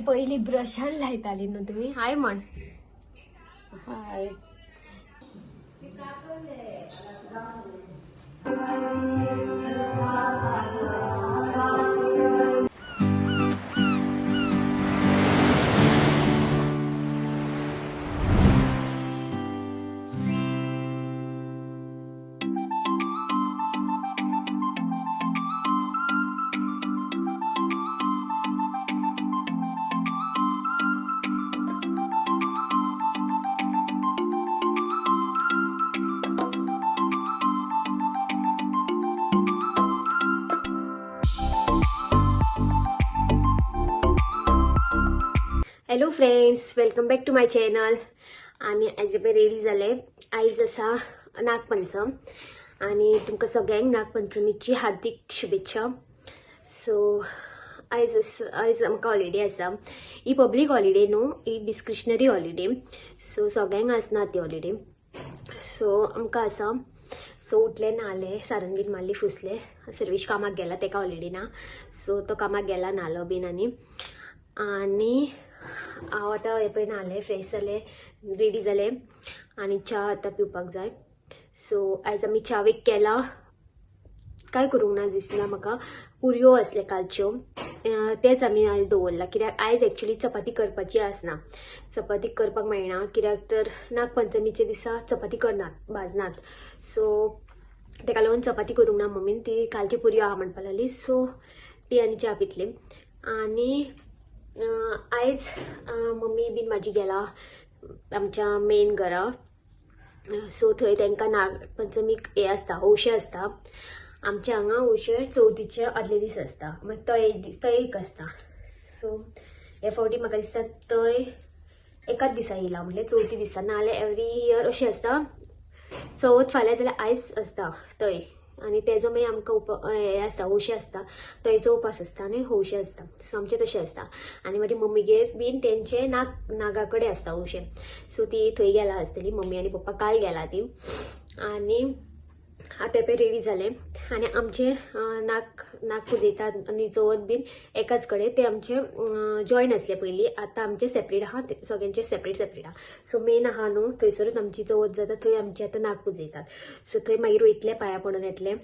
पहिली ब्रशान लायताली न्हू तुम्ही. हाय म्हण. Hi. Hello friends, welcome back to my channel. आणि आयज पळय रेडी जाले. आयज आसा नागपंचम आणि तुमकां सगळ्यांक नागपंचमीची हार्दिक शुभेच्छा. सो आयज आमकां हॉलिडे आसा. ही पब्लीक हॉलिडे न्हू, ही डिस्क्रिशनरी हॉलिडे. सो सगळ्यांक आसना ती हॉलिडे. सो आमकां आसा. सो उठले नाले, सारन बीन मारली, फुसले. सर्वेश कामाक गेला, तेका हॉलिडे ना. सो तो कामाक गेला नालो बीन आणि हांव आतां हे पळय नाले, फ्रेश जाले, रेडी जाले आणि च्या आतां पिवपाक जाय. सो आयज आमी च्यावेक केला. काय करूंक ना दिसना म्हाका. पुरयो आसले कालच्यो, तेच आमी आयज दवरला. कित्याक आयज एक्चुली चपाती करपाची आसना. चपाती करपाक मेळना, कित्याक तर नागपंचमीचे दिसा चपाती करनात, भाजनात. सो तेका लागून चपाती करूंक ना मम्मीन. ती कालची पुरयो आहा म्हणपा लागली. सो ती आनी च्या पितली. आणि आयज मम्मी बीन म्हाजी गेला आमच्या मेन घरा. सो थंय तांकां नागपंचमीक हे आसता, हौशे आसता. आमच्या हांगा हौशे चवथीचे आदले दीस आसता, मागीर तय एक आसता. सो हे फावटी म्हाका दिसता तय एकाच दिसा येयला, म्हणल्यार चवथी दिसा. नाल्यार एवरी इयर अशें आसता, चवथ फाल्यां जाल्यार आयज आसता तय. आणि तेजो मागीर आमकां हे आसता, हौशे आसता. तयचो उपास आसता आनी हौशे आसता. सो आमचें तशें आसता. आनी म्हाजी मम्मीगेर बीन तेंचे नागा कडेन आसता हौशे. सो ती थंय गेला आसतली. मम्मी आनी पप्पा काल गेला ती. आनी आतां पळय रेडी जाले. आनी आमचे नाग पुजयतात आनी चवथ बीन एकाच कडेन. ते आमचे जॉयन आसले पयलीं. आतां आमचे सेपरेट आहा, सगळ्यांचे सेपरेट आहा. सो मेन आहा न्हू, थंयसरूच आमची चवथ जाता. थंय आमचे आतां नाग पुजयतात. सो थंय मागीर वयतले, पांया पडून येतले.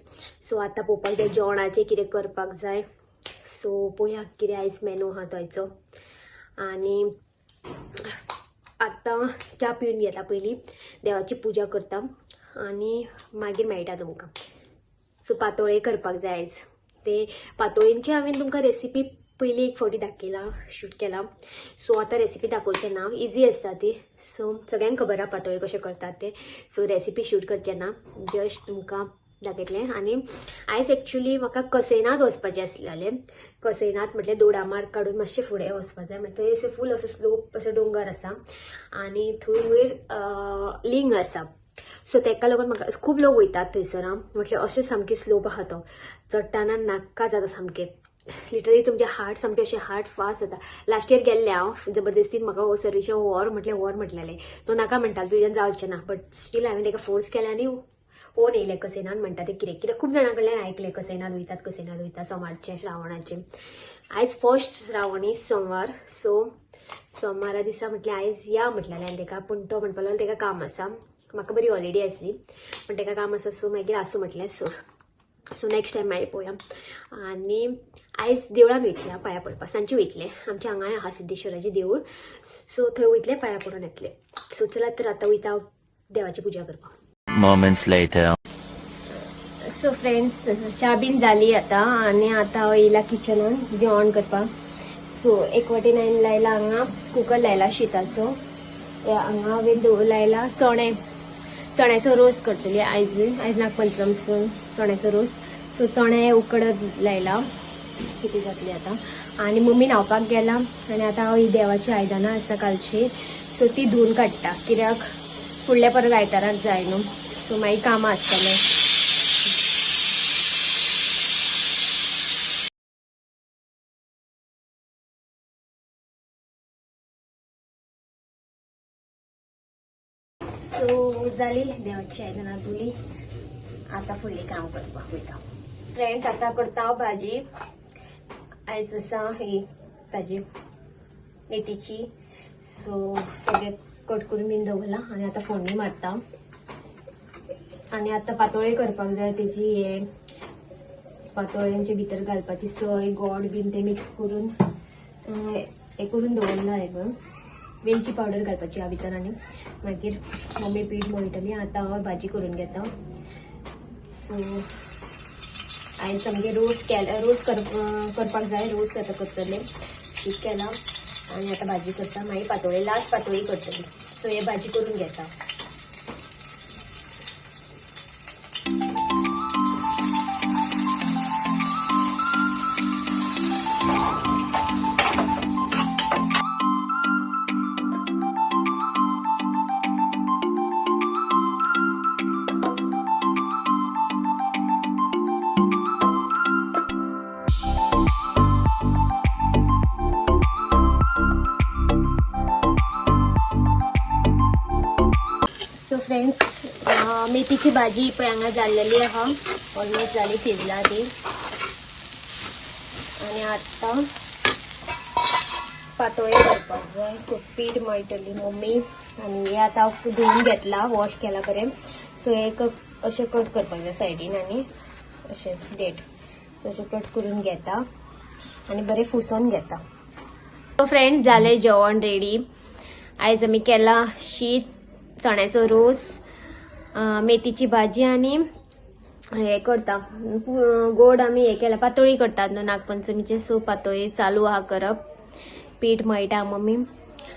सो आतां पळोवपाक जाय जेवणाचें कितें करपाक जाय. सो पळोवया कितें आयज मेनू आहा थंयचो. आनी आतां च्या पिवन घेता पयलीं, देवाची पुजा करता आनी मागीर मेळटा तुमकां. सो पातोळे करपाक जाय आयज. ते पातोळींची हांवें तुमकां रेसिपी पयलीं एक फावटी दाखयला, शूट केला. सो आतां रेसिपी दाखोवचें ना, इजी आसता ती. सो सगळ्यांक खबर आहा पातोळे कशे करतात ते. सो रेसिपी शूट करचें ना, जस्ट तुमकां दाखयतलें. आनी आयज एक्चुली म्हाका कसैनात वचपाचें आसलेलें. कसैनात म्हटल्यार दोडामार्ग काडून मातशें फुडें वचपाक जाय. थंय अशें फूल असो स्लोप, असो डोंगर आसा आनी थंय वयर लिंग आसा. सो तेका लागून म्हाका खूब लोक वयतात थंयसर. म्हटल्यार अशें सामकें स्लोप आहा तो. चडटाना नाका जाता सामकें. लिटरली तुमचे हार्ट सामकें अशें हार्ट फास्ट जाता. लास्ट इयर गेल्ले हांव जबरदस्तीन. म्हाका सर्विशें व्हर म्हटलेलें. तो नाका म्हणटालो, तुज्यान जावचें ना. बट स्टील हांवें ताका फोर्स केलें आनी ओन येयलें कसैनात म्हणटा ते. कित्याक खूब जाणां कडल्यान आयकलें कसैनात वयतात सोमारचे, श्रावणाचे. आयज फर्स्ट श्रावणी सोमवार. सो सोमारा दिसा म्हटल्यार आयज या म्हटलेलें हांवें ताका. पूण तो म्हणपाक लागलो ताका काम आसा. म्हाका बरी हॉलिडे आसली पण ताका काम आसा. सो मागीर आसूं म्हटलें. सो नेक्स्ट टायम मागीर पळोवया. आनी आयज देवळान वयतलें पांया पडपाक. सांजची वयतलें. आमच्या हांगा आहा सिद्धेश्वराचें देवूळ. सो थंय वयतलें, पांया पडून येतलें. सो चला तर आतां वयता हांव देवाची पुजा करपाक. Moments later. सो फ्रेंड्स, च्या बीन जाली आतां आनी आतां हांव येयला किचनान जेवण करपाक. सो एक वाटेन हांवें लायला हांगा कुकर लायला शिताचो. हांगा हांवें लायला चण्याचो रोस करतली आयज नागपंचम. सो चण्याचो रोस. सो चणे उकडत लायला. कितें जातली आतां. आनी मम्मी न्हांवपाक गेला. आनी आतां हांव ही देवाची आयदनां आसा कालची. सो ती धुवन काडटा, कित्याक फुडल्या परत आयताराक जाय न्हू. सो मागीर कामां आसतलें. सो जाली देवाची आयदनां धुली. आतां फुडलीं काम करपाक वयता. फ्रेंड्स, आतां करता हांव भाजी. आयज आसा ही भाजी मेथीची. सो सगळे कट करून बीन दवरला आणि आता फोडणी मारता. आणि आता पातोळे करपाक जाय. तेजी हे पातोळ्यांच्या भितर घालपाची सोय गोड बीन ते मिक्स करून हे करून दवरला. आहे ग वेलची पावडर घालपाची ह्या भितर. आणि मागीर मम्मी पीठ मळटली. आता हांव भाजी करून घेता. सो आयज आमगे रोस करपाक जाय. रोस आता करतले. पीठ केला आणि आता भाजी करता. मागीर पातोळे लास्ट पातोळी करतली. सो हे भाजी करून घेता. सो फ्रेंड्स मेथीची भाजी पण हांगा जाल्लेली आहा. ऑलमोस्ट जाली शिजला ती. आणि आता पातोळे करपाक जाय. सो पीठ मळटली मम्मी. आणि हे आता धुवून घेतला वॉश केला बरें. सो हे अशें कट करपाक जाय सायडीन आणि अशें डेट. सो अशें कट करून घेता आणि बरें फुसोवन घेता. सो फ्रेंड्स जालें जेवण रेडी. आयज आमी केला शीत, चण्याचो रोस, मेथीची भाजी आणि हे करता गोड. आमी हे केला पातोळी करतात न्हू नागपंचमीचे. सो पातोळी चालू आहा करप. पीठ मळटा मम्मी.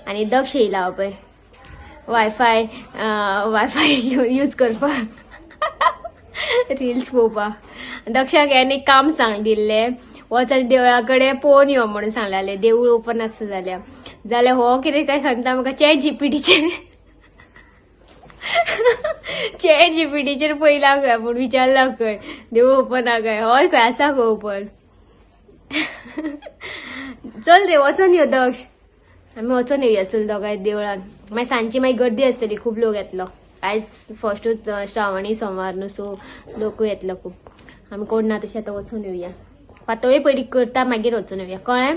आणि दक्ष येयला पळय वायफाय यूज करपाक रील्स पळोवपाक. दक्षाक हें एक काम सांग दिल्लें वचून देवळा कडेन पळोवन यो म्हणून सांगलेलें. देवूळ ओपन आसता जाल्यार हो कितें काय सांगता म्हाका चॅट जीपीटीचेर पयला खंय पूण विचारला खंय देवूळ ओपन आहा काय. हय खंय आसा खंय ओपन. चल रे वचून यो दक्ष. आमी वचून येवया चल दोगांय देवळान. मागीर सांजची मागीर गर्दी आसतली. खूब लोक येतलो. आयज फर्स्टूच श्रावणी सोमार न्हू. सो लोक येतलो खूब. आमी कोण ना तशें आतां वचून येवया. पातोळी पयलीं करता मागीर वचून येवया. कळ्ळें.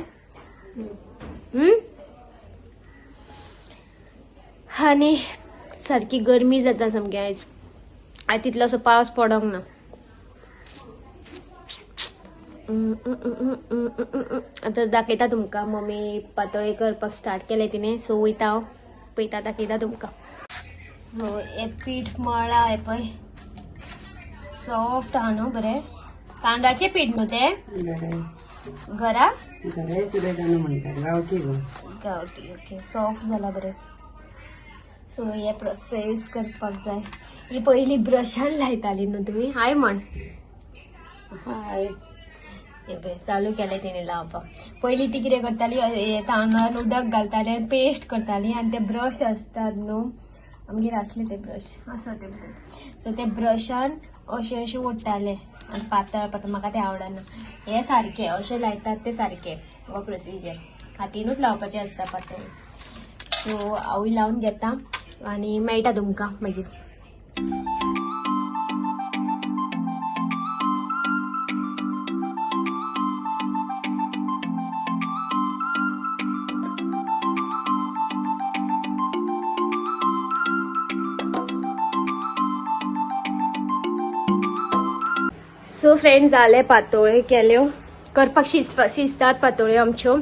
आनी सारकी गरमी जाता सामकी आयज. आयज तितलोसो पावस पडोंक ना. आतां दाखयता तुमकां. मम्मी पातोळी करपाक स्टार्ट केलें तिणें. सो वयता हांव पळयता दाखयता तुमकां. हो हे पीठ मळ्ळा. हे पळय सॉफ्ट आहा न्हू बरें. तांदळाचें पीठ न्हू तें घरा गांवठी. ओके सॉफ्ट जाला बरें. सो हे प्रोसेस करपाक जाय. ही पयली ब्रशान लायताली न्हू तुमी. हाय म्हण. हाय. हे पळय चालू केलें तिणें लावपाक. पयलीं ती कितें करताली तांदळान उदक घालताली आनी पेस्ट करताली. आनी ते ब्रश आसतात न्हू आमगेर आसले ते ब्रश आसा ते. सो ते ब्रशान अशें अशें ओडटाले आनी पातळ पातळ. म्हाका ते आवडना. हे सारकें अशें लायतात ते सारकें. हो प्रोसिजर हातीनूच लावपाचें आसता पातळ. सो हांवूय लावन घेता आणि मेळटा तुमकां मागीर. सो फ्रेंड्स जाले पातोळ्यो केल्यो. करपाक शिजतात पातोळ्यो आमच्यो.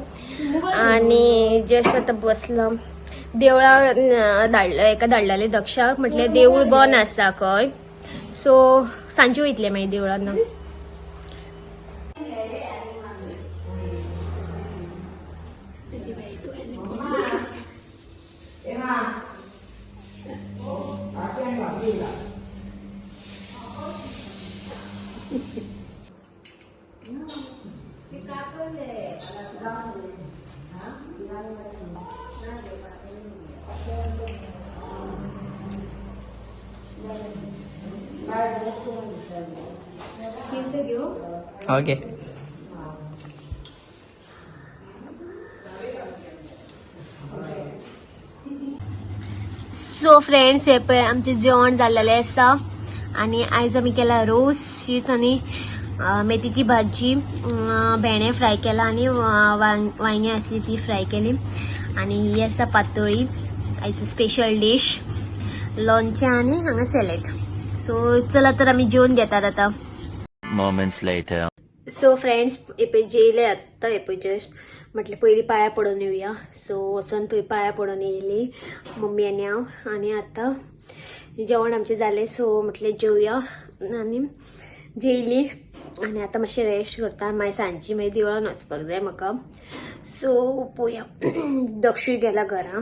आणि जस्ट आता बसलो. देवळा धाडलेले दक्षाक. म्हटले देवूळ बंद आसा खंय. सो सांजे वयतले मागीर देवळान. ओके. सो फ्रेंड्स हे पळय आमचे जेवण जाल्लेलें आसा. आणि आयज आमी केला रोस शीत आणि मेथीची भाजी, भेंडे फ्राय केला आणि वांगी असली ती फ्राय केली आणि ही आसा पातोळी, आयचं स्पेशल डिश, लोणचें आणि हांगा सॅलेड. सो चला तर आमी जेवून घेतात आता. Moments later. सो फ्रेंड्स एपय जेयले आत्ता, एपय जस्ट म्हटलं पयलीं पाया पडून येवया. सो वचून थंय पाया पडून येयली मम्मी आनी हांव. आनी आतां जेवण आमचें जालें. सो म्हटलें जेवया आनी जेयली आनी आतां मातशें रेस्ट करता. मागीर सांजची मागीर देवळान वचपाक जाय म्हाका. सो पळोवया. दक्षूय गेला घरा.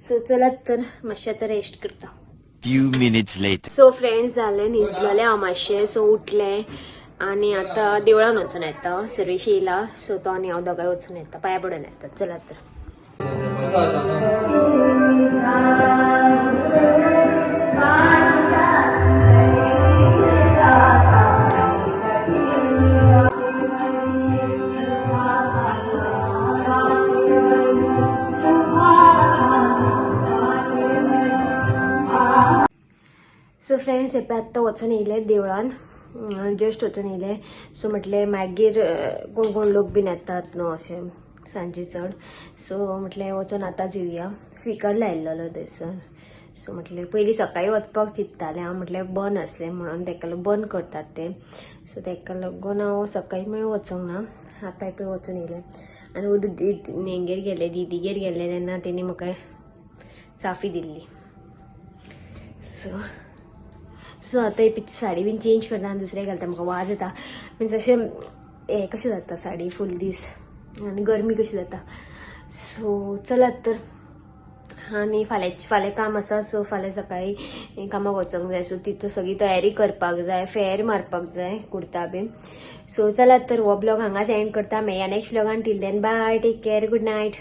सो चलात तर मातशें आतां रेस्ट करता. Few minutes later. So friends जालें, न्हिदलेलें हांव मातशें. सो उठलें आनी आतां देवळान वचून येता. सर्वेश येयला. सो तो आनी हांव दोगांय वचून येता, पांया पडून येता. चला तर. सो फ्रेंड्स एपय आत्ता वचून येयले देवळान, जस्ट वचून येयले. सो म्हटलें मागीर कोण कोण लोक बीन येतात न्हू अशें सांजे चड. सो म्हटलें वचून आतां जेवया. स्पीकर लायिल्लो थंयसर. सो म्हटलें पयलीं सकाळीं वचपाक चिंत्तालें हांव, म्हटलें बंद आसलें म्हणून ताका लागून बंद करतात ते. सो ताका लागून हांव सकाळीं मागीर वचूंक ना. आतां एपय वचून येयलें आनी हेंगेर गेलें, दिदीगेर गेलें तेन्ना तेणी म्हाका चाफी दिल्ली. सो आतां एपीची साडी बीन चेंज करता आनी दुसरें घालता. म्हाका वाज येता. मिन्स अशें हें कशें जाता साडी फूल दीस आनी गरमी कशी जाता. सो चलात तर. आनी फाल्यां काम आसा. सो फाल्यां सकाळीं कामाक वचूंक जाय. सो तितू सगळी तयारी करपाक जाय, फेर मारपाक जाय कुर्ता बीन. सो चलात तर हो ब्लॉग हांगाच एंड करता. मेळया नेक्स्ट ब्लॉगान. Till then bye, take care, good night.